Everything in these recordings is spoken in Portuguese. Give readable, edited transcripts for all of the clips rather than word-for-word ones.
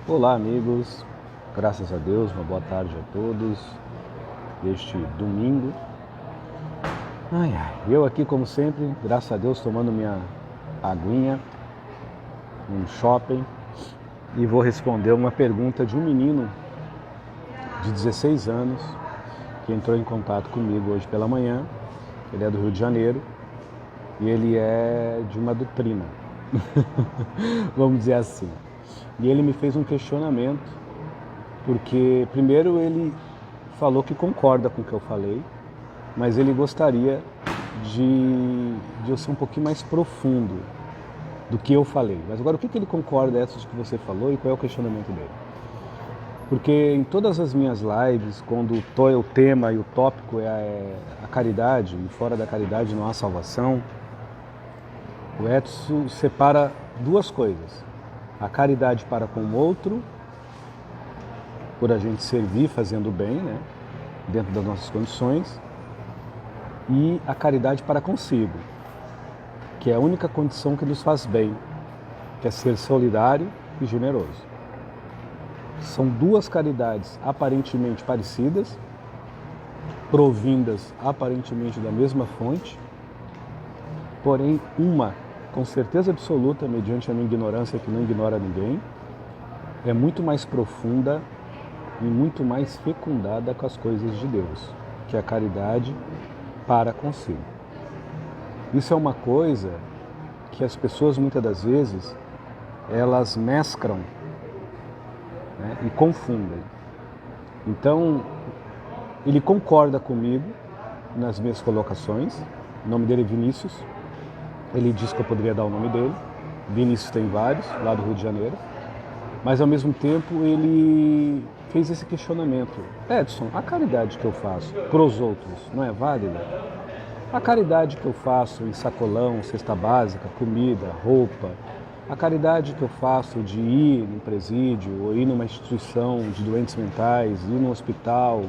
Olá, amigos. Graças a Deus, uma boa tarde a todos. Este domingo. Eu aqui, como sempre, graças a Deus, tomando minha aguinha no shopping e vou responder uma pergunta de um menino de 16 anos que entrou em contato comigo hoje pela manhã. Ele é do Rio de Janeiro e ele é de uma doutrina, vamos dizer assim. E ele me fez um questionamento, porque primeiro ele falou que concorda com o que eu falei, mas ele gostaria de eu ser um pouquinho mais profundo do que eu falei. Mas agora, o que ele concorda é isso que você falou e qual é o questionamento dele? Porque em todas as minhas lives, quando o tema e o tópico é a caridade, e fora da caridade não há salvação, o Edson separa duas coisas. A caridade para com o outro, por a gente servir fazendo bem, né, dentro das nossas condições, e a caridade para consigo, que é a única condição que nos faz bem, que é ser solidário e generoso. São duas caridades aparentemente parecidas, provindas aparentemente da mesma fonte, porém uma, com certeza absoluta, mediante a minha ignorância que não ignora ninguém, é muito mais profunda e muito mais fecundada com as coisas de Deus, que é a caridade para consigo. Isso é uma coisa que as pessoas muitas das vezes elas mesclam, né, e confundem. Então, ele concorda comigo nas minhas colocações. O nome dele é Vinícius. Ele disse que eu poderia dar o nome dele. Vinícius tem vários, lá do Rio de Janeiro. Mas, ao mesmo tempo, ele fez esse questionamento. Edson, a caridade que eu faço para os outros não é válida? A caridade que eu faço em sacolão, cesta básica, comida, roupa, a caridade que eu faço de ir num presídio ou ir numa instituição de doentes mentais, ir num hospital,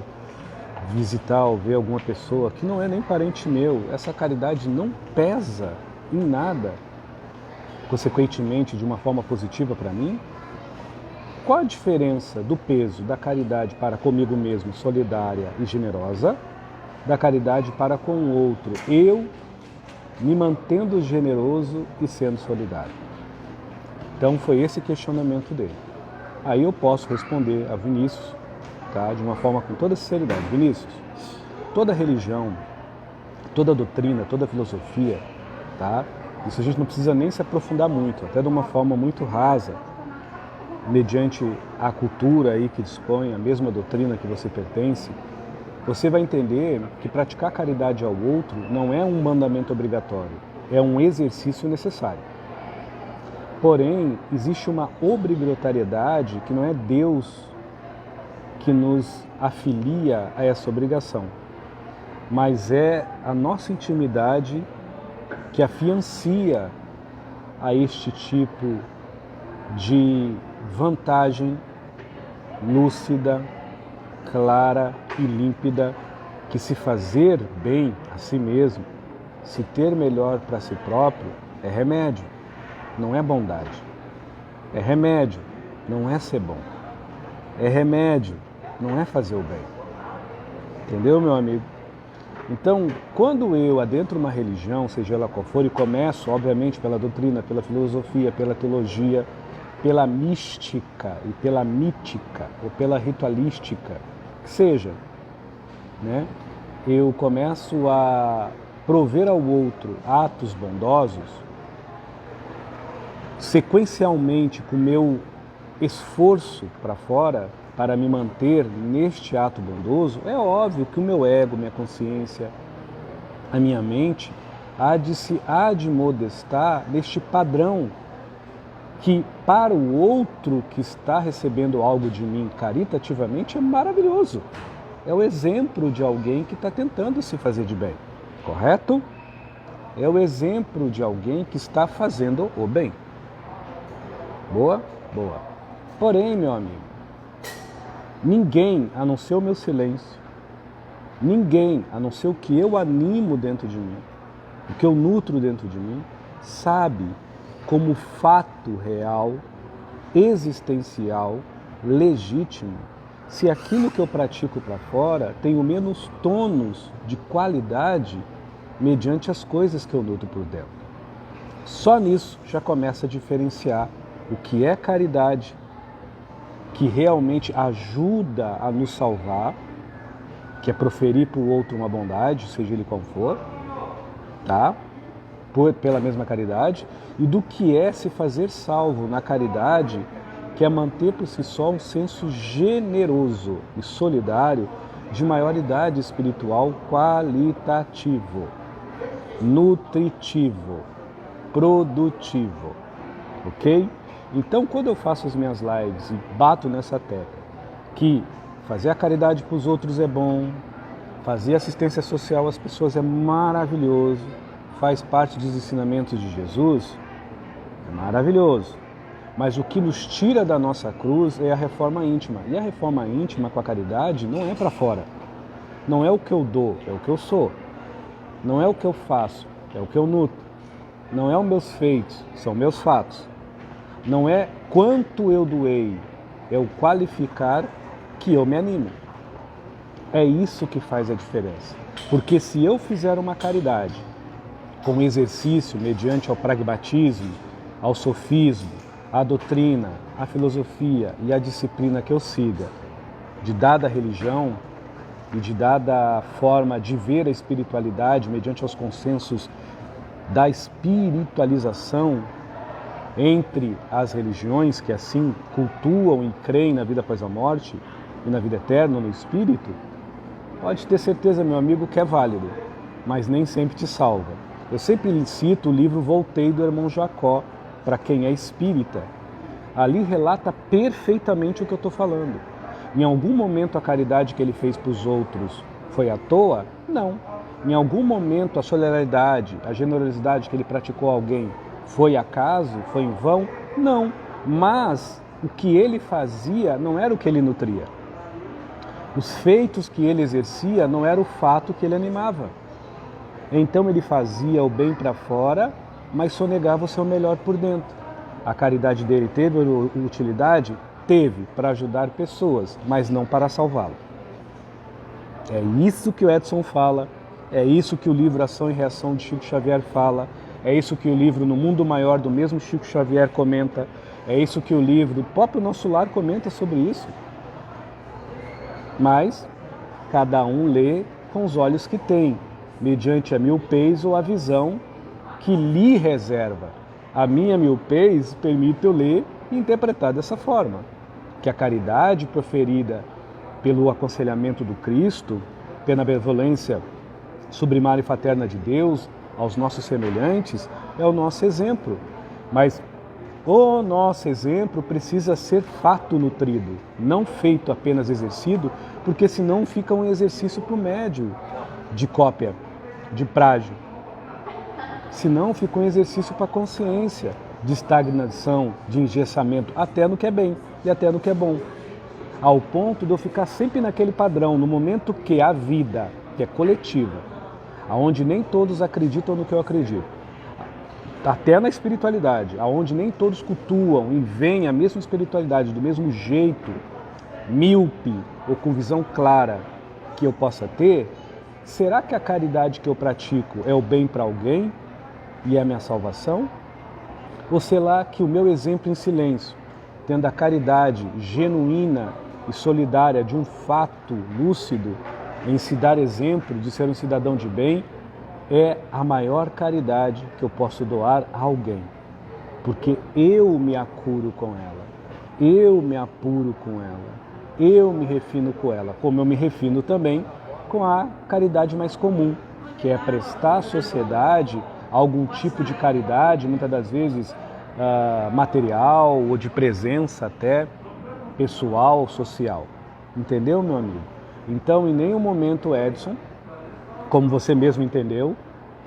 visitar ou ver alguma pessoa que não é nem parente meu, essa caridade não pesa em nada, consequentemente, de uma forma positiva para mim? Qual a diferença do peso da caridade para comigo mesmo, solidária e generosa, da caridade para com o outro, eu me mantendo generoso e sendo solidário? Então foi esse questionamento dele. Aí eu posso responder a Vinícius, tá, de uma forma com toda sinceridade. Vinícius, toda religião, toda doutrina, toda filosofia, tá, isso a gente não precisa nem se aprofundar muito, até de uma forma muito rasa, mediante a cultura aí que dispõe, a mesma doutrina que você pertence, você vai entender que praticar caridade ao outro não é um mandamento obrigatório, é um exercício necessário. Porém, existe uma obrigatoriedade que não é Deus que nos afilia a essa obrigação, mas é a nossa intimidade que afiancia a este tipo de vantagem lúcida, clara e límpida, que se fazer bem a si mesmo, se ter melhor para si próprio, é remédio, não é bondade. É remédio, não é ser bom. É remédio, não é fazer o bem. Entendeu, meu amigo? Então, quando eu adentro uma religião, seja ela qual for, e começo, obviamente, pela doutrina, pela filosofia, pela teologia, pela mística e pela mítica, ou pela ritualística, que seja, né? Eu começo a prover ao outro atos bondosos, sequencialmente com o meu esforço para fora, para me manter neste ato bondoso, é óbvio que o meu ego, minha consciência, a minha mente, há de modestar neste padrão que para o outro que está recebendo algo de mim caritativamente é maravilhoso. É o exemplo de alguém que está tentando se fazer de bem, correto? É o exemplo de alguém que está fazendo o bem. Boa? Boa. Porém, meu amigo, ninguém, a não ser o meu silêncio, ninguém, a não ser o que eu animo dentro de mim, o que eu nutro dentro de mim, sabe como fato real existencial, legítimo, se aquilo que eu pratico para fora tem o menos tônus de qualidade mediante as coisas que eu nutro por dentro? Só nisso já começa a diferenciar o que é caridade, que realmente ajuda a nos salvar, que é proferir para o outro uma bondade, seja ele qual for, tá? Pela mesma caridade, e do que é se fazer salvo na caridade, que é manter por si só um senso generoso e solidário de maioridade espiritual qualitativo, nutritivo, produtivo, ok? Então, quando eu faço as minhas lives e bato nessa tecla que fazer a caridade para os outros é bom, fazer assistência social às pessoas é maravilhoso, faz parte dos ensinamentos de Jesus, é maravilhoso. Mas o que nos tira da nossa cruz é a reforma íntima. E a reforma íntima com a caridade não é para fora. Não é o que eu dou, é o que eu sou. Não é o que eu faço, é o que eu nutro. Não é os meus feitos, são meus fatos. Não é quanto eu doei, é o qualificar que eu me animo. É isso que faz a diferença. Porque se eu fizer uma caridade com exercício mediante ao pragmatismo, ao sofismo, à doutrina, à filosofia e à disciplina que eu siga, de dada religião e de dada forma de ver a espiritualidade mediante aos consensos da espiritualização entre as religiões que assim cultuam e creem na vida após a morte e na vida eterna, no espírito, pode ter certeza, meu amigo, que é válido, mas nem sempre te salva. Eu sempre cito o livro Voltei do irmão Jacó, para quem é espírita. Ali relata perfeitamente o que eu estou falando. Em algum momento a caridade que ele fez para os outros foi à toa? Não. Em algum momento a solidariedade, a generosidade que ele praticou a alguém foi acaso? Foi em vão? Não. Mas o que ele fazia não era o que ele nutria. Os feitos que ele exercia não era o fato que ele animava. Então ele fazia o bem para fora, mas sonegava o seu melhor por dentro. A caridade dele teve utilidade? Teve, para ajudar pessoas, mas não para salvá-las. É isso que o Edson fala, é isso que o livro Ação e Reação de Chico Xavier fala, é isso que o livro No Mundo Maior do mesmo Chico Xavier comenta, é isso que o livro do próprio Nosso Lar comenta sobre isso. Mas cada um lê com os olhos que tem, mediante a miopez ou a visão que lhe reserva. A minha miopez permite eu ler e interpretar dessa forma, que a caridade proferida pelo aconselhamento do Cristo, pela benevolência sublimária e fraterna de Deus aos nossos semelhantes, é o nosso exemplo. Mas o nosso exemplo precisa ser fato nutrido, não feito apenas exercido, porque senão fica um exercício para o médio de cópia, de plágio. Senão fica um exercício para a consciência, de estagnação, de engessamento, até no que é bem e até no que é bom. Ao ponto de eu ficar sempre naquele padrão, no momento que a vida, que é coletiva, aonde nem todos acreditam no que eu acredito, até na espiritualidade, aonde nem todos cultuam e veem a mesma espiritualidade do mesmo jeito, míope ou com visão clara que eu possa ter, será que a caridade que eu pratico é o bem para alguém e é a minha salvação? Ou será que o meu exemplo em silêncio, tendo a caridade genuína e solidária de um fato lúcido, em se dar exemplo de ser um cidadão de bem, é a maior caridade que eu posso doar a alguém? Porque eu me acuro com ela, eu me apuro com ela, eu me refino com ela, como eu me refino também com a caridade mais comum, que é prestar à sociedade algum tipo de caridade, muitas das vezes material ou de presença até pessoal, social. Entendeu, meu amigo? Então, em nenhum momento, Edson, como você mesmo entendeu,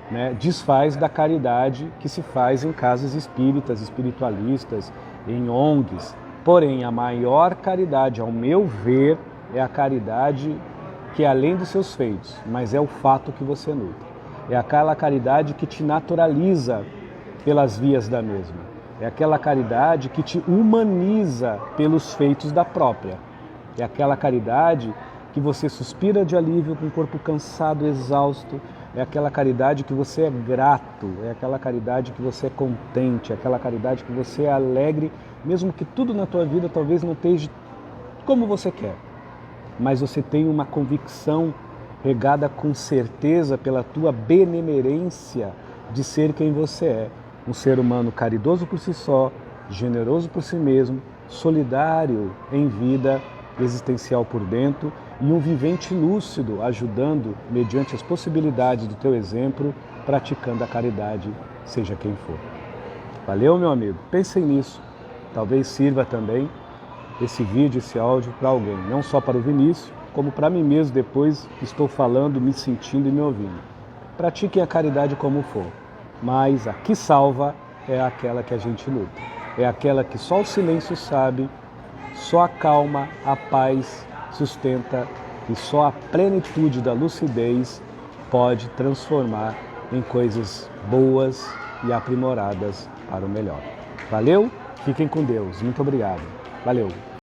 né, desfaz da caridade que se faz em casas espíritas, espiritualistas, em ONGs. Porém, a maior caridade, ao meu ver, é a caridade que é além dos seus feitos, mas é o fato que você nutre. É aquela caridade que te naturaliza pelas vias da mesma. É aquela caridade que te humaniza pelos feitos da própria. É aquela caridade que você suspira de alívio com o corpo cansado, exausto. É aquela caridade que você é grato. É aquela caridade que você é contente. É aquela caridade que você é alegre, mesmo que tudo na tua vida talvez não esteja como você quer. Mas você tem uma convicção regada com certeza pela tua benemerência de ser quem você é. Um ser humano caridoso por si só, generoso por si mesmo, solidário em vida, existencial por dentro e um vivente lúcido, ajudando, mediante as possibilidades do teu exemplo, praticando a caridade, seja quem for. Valeu, meu amigo? Pensem nisso. Talvez sirva também esse vídeo, esse áudio para alguém, não só para o Vinícius, como para mim mesmo depois que estou falando, me sentindo e me ouvindo. Pratiquem a caridade como for, mas a que salva é aquela que a gente luta. É aquela que só o silêncio sabe, só a calma, a paz sustenta e só a plenitude da lucidez pode transformar em coisas boas e aprimoradas para o melhor. Valeu? Fiquem com Deus. Muito obrigado. Valeu!